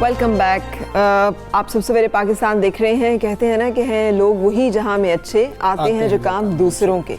Welcome back. आप सब सवेरे पाकिस्तान देख रहे हैं। कहते हैं ना कि हैं लोग वही जहां में अच्छे आते हैं जो काम दूसरों के।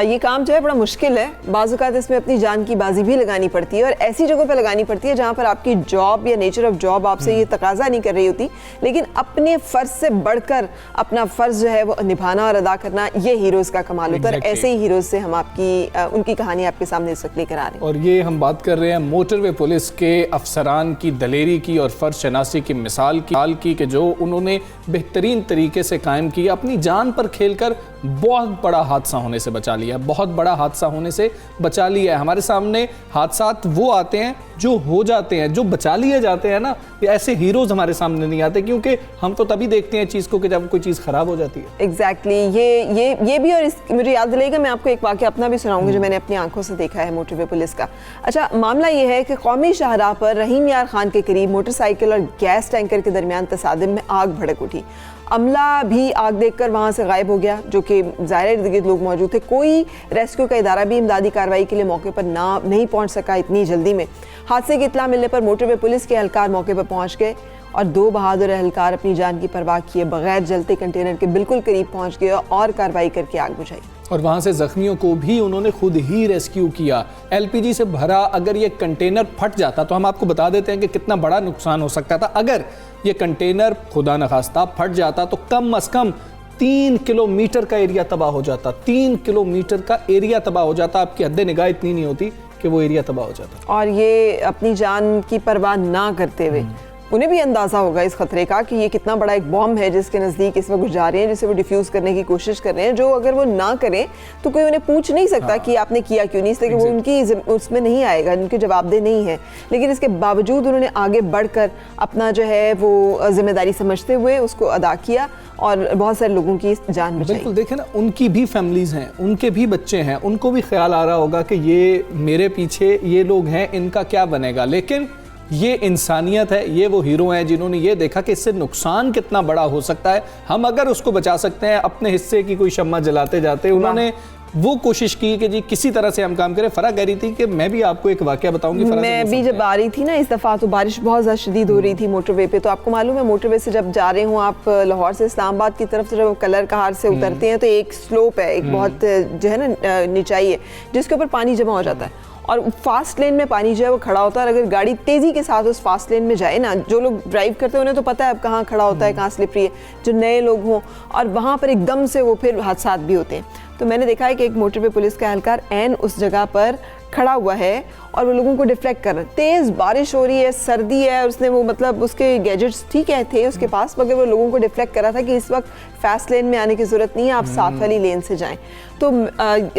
ये काम जो है बड़ा मुश्किल है। बाज़ औक़ात इसमें अपनी जान की बाजी भी लगानी पड़ती है और ऐसी जगहों पर लगानी पड़ती है जहाँ पर आपकी जॉब या नेचर ऑफ जॉब आपसे ये तकाजा नहीं कर रही होती, लेकिन अपने फ़र्ज़ से बढ़कर अपना फ़र्ज़ जो है वो निभाना और अदा करना, ये हीरोज़ का कमाल होता है। ऐसे ही हीरोज़ से हम उनकी कहानी आपके सामने इस वक्त लेकर आ रहे हैं। और ये हम बात कर रहे हैं मोटरवे पुलिस के अफसरान की दलेरी की और फ़र्ज़ शनासी की मिसाल की कि जो उन्होंने बेहतरीन तरीके से कायम की, अपनी जान पर खेलकर बहुत बड़ा हादसा होने से बचा लिया, बहुत बड़ा हादसा होने से बचा लिया है। हमारे सामने हादसात वो आते हैं जो हो जाते हैं, जो बचा लिए जाते हैं ना, ऐसे हीरोज़ हमारे सामने नहीं आते, क्योंकि हम तो तभी देखते हैं चीज़ को कि जब कोई चीज़ ख़राब हो जाती है। एग्जैक्टली ये भी। और मुझे याद दिलाएगा, मैं आपको एक वाक़या अपना भी सुनाऊंगी जो मैंने अपनी आंखों से देखा है मोटरवे पुलिस का। अच्छा, मामला ये है कि कौमी शाहराह पर रहीम यार खान के करीब मोटरसाइकिल और गैस टैंकर के दरमियान तसादम में आग भड़क उठी। अमला भी आग देखकर वहाँ से गायब हो गया, जो कि ज़ाहिर इर्द-गिर्द लोग मौजूद थे। कोई रेस्क्यू का इदारा भी इमदादी कार्रवाई के लिए मौके पर नहीं पहुँच सका इतनी जल्दी में। हादसे की इत्तला मिलने पर मोटरवे पुलिस के एहलकार मौके पर पहुँच गए और दो बहादुर एहलकार अपनी जान की परवाह किए बगैर जलते कंटेनर के बिल्कुल करीब पहुँच गए और कार्रवाई करके आग बुझाई। और वहाँ से ज़ख्मियों को भी उन्होंने खुद ही रेस्क्यू किया। एलपीजी से भरा अगर ये कंटेनर फट जाता तो हम आपको बता देते हैं कि कितना बड़ा नुकसान हो सकता था। अगर ये कंटेनर खुदा न खास्ता फट जाता तो कम से कम 3 किलोमीटर का एरिया तबाह हो जाता। 3 किलोमीटर का एरिया तबाह हो जाता। आपकी हद निगाह इतनी नहीं होती कि वो एरिया तबाह हो जाता। और ये अपनी जान की परवाह ना करते हुए उन्हें भी अंदाज़ा होगा इस खतरे का कि ये कितना बड़ा एक बॉम्ब है जिसके नज़दीक इस वक्त जा रहे हैं, जिसे वो डिफ्यूज़ करने की कोशिश कर रहे हैं, जो अगर वो ना करें तो कोई उन्हें पूछ नहीं सकता कि आपने किया क्यों नहीं, इसलिए कि वो उनकी उसमें नहीं आएगा, उनके जवाबदेह नहीं है। लेकिन इसके बावजूद उन्होंने आगे बढ़कर अपना जो है वो जिम्मेदारी समझते हुए उसको अदा किया और बहुत सारे लोगों की जान बचाई। बिल्कुल, देखें ना, उनकी भी फैमिलीज़ हैं, उनके भी बच्चे हैं, उनको भी ख्याल आ रहा होगा कि ये मेरे पीछे ये लोग हैं, इनका क्या बनेगा। लेकिन ये इंसानियत है, ये वो हीरो हैं जिन्होंने ये देखा कि इससे नुकसान कितना बड़ा हो सकता है, हम अगर उसको बचा सकते हैं अपने हिस्से की कोई शम्मा जलाते जाते। उन्होंने वो कोशिश की कि जी किसी तरह से हम काम करें। फरा कह रही थी कि मैं भी आपको एक वाकया बताऊंगी। मैं भी जब आ रही थी ना इस दफ़ा, तो बारिश बहुत ज़्यादा शदीद हो रही थी मोटरवे पे। तो आपको मालूम है मोटरवे से जब जा रहे हो आप लाहौर से इस्लामाबाद की तरफ, जब कलर कहार से उतरते हैं तो एक स्लोप है, एक बहुत जो है ना नीचाई है, जिसके ऊपर पानी जमा हो जाता है और फास्ट लेन में पानी जो है वो खड़ा होता है। और अगर गाड़ी तेज़ी के साथ उस फास्ट लेन में जाए ना, जो लोग ड्राइव करते हैं उन्हें तो पता है अब कहाँ खड़ा होता है, कहाँ स्लिपरी है, जो नए लोग हों, और वहाँ पर एकदम से वो फिर हादसा भी होते हैं। तो मैंने देखा है कि एक मोटरवे पुलिस का एहलकार ऐन उस जगह पर खड़ा हुआ है और वो लोगों को डिफ्लेक्ट कर रहा है। तेज़ बारिश हो रही है, सर्दी है, और उसने वो मतलब उसके गैजेट्स ठीक है थे उसके पास, मगर वो लोगों को डिफ्लेक्ट कर रहा था कि इस वक्त फास्ट लेन में आने की ज़रूरत नहीं है, आप साथ वाली लेन से जाएं। तो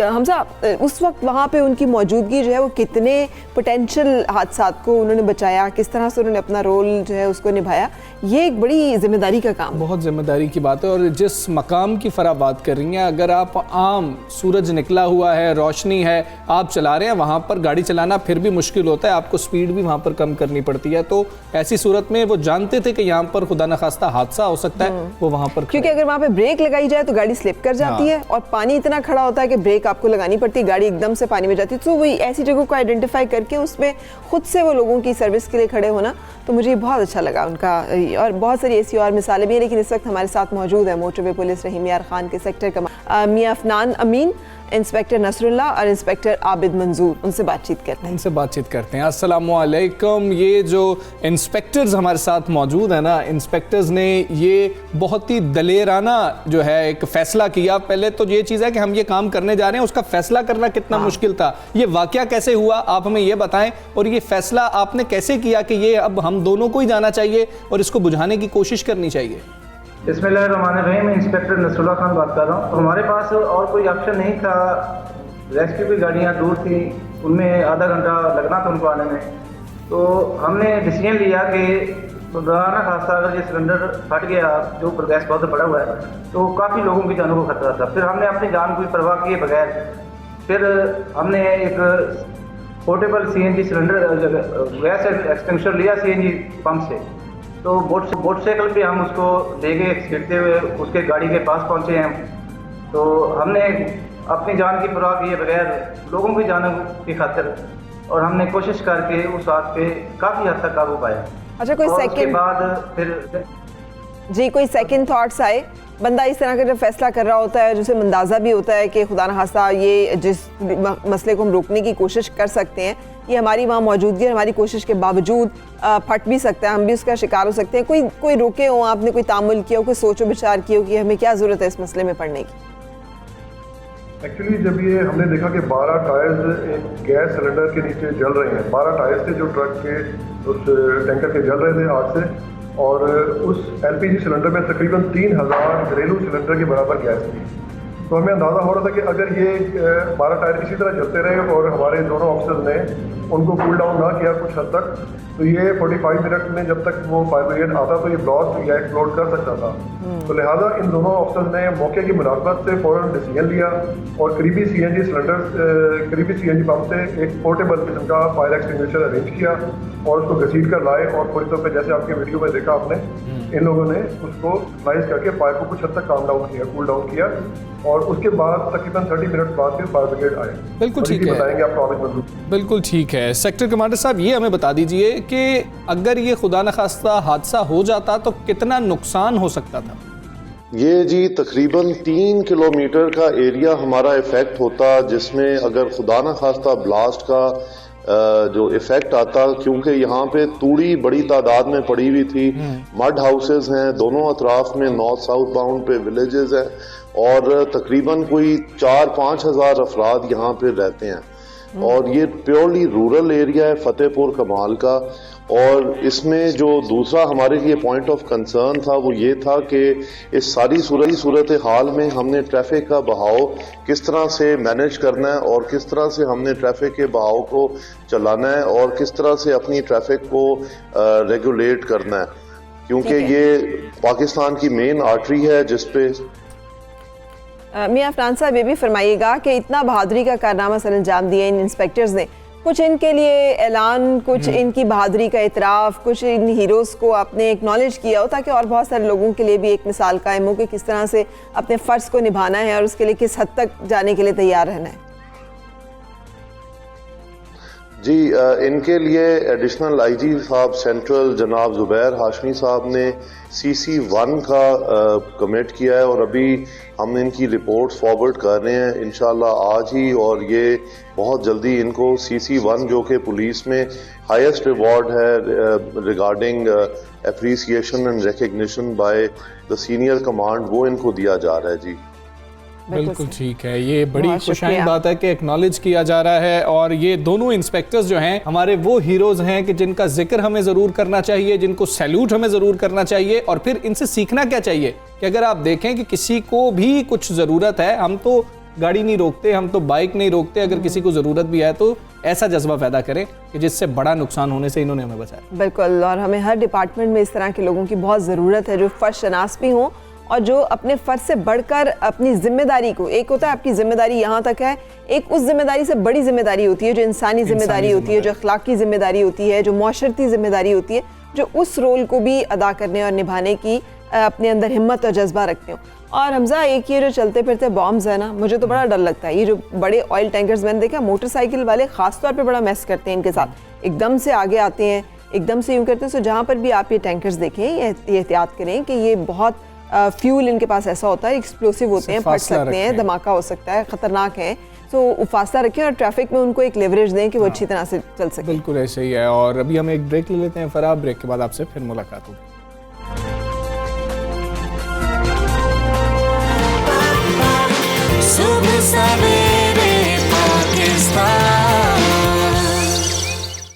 हमजा उस वक्त वहाँ पे उनकी मौजूदगी जो है वो कितने पोटेंशियल हादसात को उन्होंने बचाया, किस तरह से उन्होंने अपना रोल जो है उसको निभाया, ये एक बड़ी जिम्मेदारी का काम, बहुत जिम्मेदारी की बात है। और जिस मकाम की फरा बात कर रही हैं, अगर आप आम सूरज निकला हुआ है, रोशनी है, आप चला रहे हैं, वहाँ पर गाड़ी चलाना फिर भी मुश्किल होता है, आपको स्पीड भी वहाँ पर कम करनी पड़ती है। तो ऐसी सूरत में वो जानते थे कि यहाँ पर खुदा न खास्ता हादसा हो सकता है, वो वहाँ पर, क्योंकि अगर वहाँ पे ब्रेक लगाई जाए तो गाड़ी स्लिप कर जाती है और पानी इतना खड़ा होता है कि ब्रेक आपको लगानी पड़ती है, गाड़ी एकदम से पानी में जाती है। तो वही ऐसी जगहों को आइडेंटिफाई करके उसमें खुद से वो लोगों की सर्विस के लिए खड़े होना, तो मुझे बहुत अच्छा लगा उनका। और बहुत सारी ऐसी और मिसालें भी हैं, लेकिन इस वक्त हमारे साथ मौजूद है मोटरवे पुलिस रहीम यार खान के सेक्टर कमांडर मियां अफनान अमीन, इंस्पेक्टर नसरुल्लाह और इंस्पेक्टर आबिद मंजूर। उनसे बातचीत करते हैं। अस्सलामु अलैकुम। ये जो इंस्पेक्टर्स हमारे साथ मौजूद है ना, इंस्पेक्टर्स ने ये बहुत ही दलेराना जो है एक फ़ैसला किया। पहले तो ये चीज़ है कि हम ये काम करने जा रहे हैं, उसका फ़ैसला करना कितना मुश्किल था, ये वाक़या कैसे हुआ, आप हमें ये बताएं। और ये फ़ैसला आपने कैसे किया कि ये अब हम दोनों को ही जाना चाहिए और इसको बुझाने की कोशिश करनी चाहिए? बिस्मिल्लाहिर्रहमानिर्रहीम। मैं इंस्पेक्टर नसरुल्लाह खान बात कर रहा हूँ। हमारे पास और कोई ऑप्शन नहीं था, रेस्क्यू की गाड़ियाँ दूर थी, उनमें आधा घंटा लगना था उनको आने में। तो हमने डिसीजन लिया कि खुदा खासा अगर ये सिलेंडर फट गया, जो ऊपर गैस बहुत पड़ा हुआ है, तो काफ़ी लोगों की जानों को खतरा था। फिर हमने अपनी जान की परवाह किए बगैर फिर हमने एक portable CNG cylinder gas extension लिया CNG पंप से। तो मोटरसाइकिल पे हम उसको लेके छिड़ते हुए उसके गाड़ी के पास पहुंचे हैं। तो हमने अपनी जान की परवाह किए बगैर लोगों की जान की खातिर और हमने कोशिश करके उस आग पे काफ़ी हद तक काबू पाया। अच्छा, कोई और उसके सेकंड बाद फिर जी कोई सेकंड थॉट्स आए? बंदा इस तरह का जब फैसला कर रहा होता है, जिसे अंदाज़ा भी होता है कि खुदा न खास्ता ये जिस मसले को हम रोकने की कोशिश कर सकते हैं, ये हमारी वहाँ मौजूदगी और हमारी कोशिश के बावजूद फट भी सकता है, हम भी उसका शिकार हो सकते हैं। कोई रोके हो, आपने कोई तामुल किया हो, कोई सोचो विचार किया हो कि हमें क्या ज़रूरत है इस मसले में पढ़ने की? एक्चुअली जब ये हमने देखा कि 12 टायर्स एक गैस सिलेंडर के नीचे जल रहे हैं, 12 टायर्स थे जो ट्रक के उस टैंकर के जल रहे थे आग से, और उस एलपीजी सिलेंडर में तकरीबन 3000 घरेलू सिलेंडर के बराबर गैस थी। तो हमें अंदाज़ा हो रहा था कि अगर ये 12 टायर इसी तरह चलते रहे और हमारे दोनों ऑफिसर्स ने उनको कूल डाउन ना किया कुछ हद तक, तो ये 45 मिनट में जब तक वो फायर ब्रिगेड आता तो ये ब्लास्ट या एक्सप्लोड कर सकता था। तो लिहाजा इन दोनों ऑफिसर्स ने मौके की मुनासबत से फ़ौरन डिसीजन लिया और करीबी सीएनजी सिलेंडर, करीबी सीएनजी पंप से एक पोर्टेबल किस्म का फायर एक्सटिंग्विशर अरेंज किया और उसको घसीट कर लाए, और पूरी तौर पर जैसे आपके वीडियो में देखा आपने, इन लोगों ने उसको स्लाइस करके फायर को कुछ हद तक काम डाउन किया, कूल डाउन किया, और उसके बाद तकरीबन 30 मिनट बाद फिर फायर ब्रिगेड आए। बिल्कुल ठीक है, बताएंगे आपको आमिर मंजूर। बिल्कुल ठीक है। सेक्टर कमांडर साहब, ये हमें बता दीजिए कि अगर ये खुदा न खास्ता हादसा हो जाता तो कितना नुकसान हो सकता था? ये जी तकरीबन 3 किलोमीटर का एरिया हमारा इफेक्ट होता, जिसमें अगर खुदा न खास्ता ब्लास्ट का जो इफेक्ट आता, क्योंकि यहाँ पे तूड़ी बड़ी तादाद में पड़ी हुई थी, मड हाउसेस हैं दोनों अतराफ में, नॉर्थ साउथ बाउंड पे विलेजेस हैं, और तकरीबन कोई 4-5 हज़ार अफराद यहाँ पे रहते हैं, और ये प्योरली रूरल एरिया है फतेहपुर कमाल का। और इसमें जो दूसरा हमारे लिए पॉइंट ऑफ कंसर्न था वो ये था कि इस सारी सूरत हाल में हमने ट्रैफिक का बहाव किस तरह से मैनेज करना है, और किस तरह से हमने ट्रैफिक के बहाव को चलाना है, और किस तरह से अपनी ट्रैफिक को रेगुलेट करना है, क्योंकि ये पाकिस्तान की मेन आर्टरी है जिसपे। मियां अफनान साहब, ये भी फरमाइएगा कि इतना बहादुरी का कारनामा सर अंजाम दिया इन इंस्पेक्टर्स ने, कुछ इनके लिए ऐलान, कुछ इनकी बहादुरी का इतराफ़, कुछ इन हीरोज़ को आपने एक्नॉलेज किया हो ताकि और बहुत सारे लोगों के लिए भी एक मिसाल कायम हो कि किस तरह से अपने फ़र्ज़ को निभाना है और उसके लिए किस हद तक जाने के लिए तैयार रहना है? जी, इनके लिए एडिशनल आईजी साहब सेंट्रल जनाब ज़ुबैर हाशमी साहब ने CC1 का कमिट किया है, और अभी हम इनकी रिपोर्ट फॉरवर्ड कर रहे हैं इंशाल्लाह आज ही, और ये बहुत जल्दी इनको CC1 जो कि पुलिस में हाईएस्ट रिवॉर्ड है regarding appreciation and recognition by the senior command, वो इनको दिया जा रहा है। जी बिल्कुल ठीक है, ये बड़ी खुशाइन बात है कि एक्नॉलेज किया जा रहा है, और ये दोनों इंस्पेक्टर्स जो हैं हमारे वो हीरोज़ हैं कि जिनका जिक्र हमें ज़रूर करना चाहिए, जिनको सैल्यूट हमें ज़रूर करना चाहिए। और फिर इनसे सीखना क्या चाहिए कि अगर आप देखें कि किसी को भी कुछ ज़रूरत है, हम तो गाड़ी नहीं रोकते, हम तो बाइक नहीं रोकते, अगर किसी को ज़रूरत भी है तो ऐसा जज्बा पैदा करें कि जिससे बड़ा नुकसान होने से इन्होंने हमें बचाया। बिल्कुल, और हमें हर डिपार्टमेंट में इस तरह के लोगों की बहुत ज़रूरत है जो फ़र्ज़ शनास भी हों और जो अपने फ़र्ज़ से बढ़कर अपनी ज़िम्मेदारी को, एक होता है आपकी ज़िम्मेदारी यहाँ तक है, एक उस ज़िम्मेदारी से बड़ी ज़िम्मेदारी होती है जो इंसानी ज़िम्मेदारी होती है, जो अखलाकी ज़िम्मेदारी होती है, जो माशरती ज़िम्मेदारी होती है, जो उस रोल को भी अदा करने और निभाने की अपने अंदर हिम्मत और जज्बा रखते हो। और हमजा, एक ये जो चलते फिरते बॉम्ब्स है ना, मुझे तो बड़ा डर लगता है। ये जो बड़े ऑयल टैंकर्स मैंने देखा, मोटरसाइकिल वाले ख़ास तौर पे बड़ा मैस करते हैं इनके साथ, एकदम से आगे आते हैं, एकदम से यूँ करते हैं। सो जहाँ पर भी आप ये टैंकर्स देखें, ये एहतियात करें कि ये बहुत फ्यूल इनके पास ऐसा होता है, एक्सप्लोसिव होते हैं, फट सकते हैं, धमाका हो सकता है, ख़तरनाक है। तो फासला रखें और ट्रैफिक में उनको एक लेवरेज दें कि वो अच्छी तरह से चल सके। बिल्कुल ऐसे ही है। और अभी हम एक ब्रेक ले लेते हैं फराह, ब्रेक के बाद आपसे फिर मुलाकात होगी।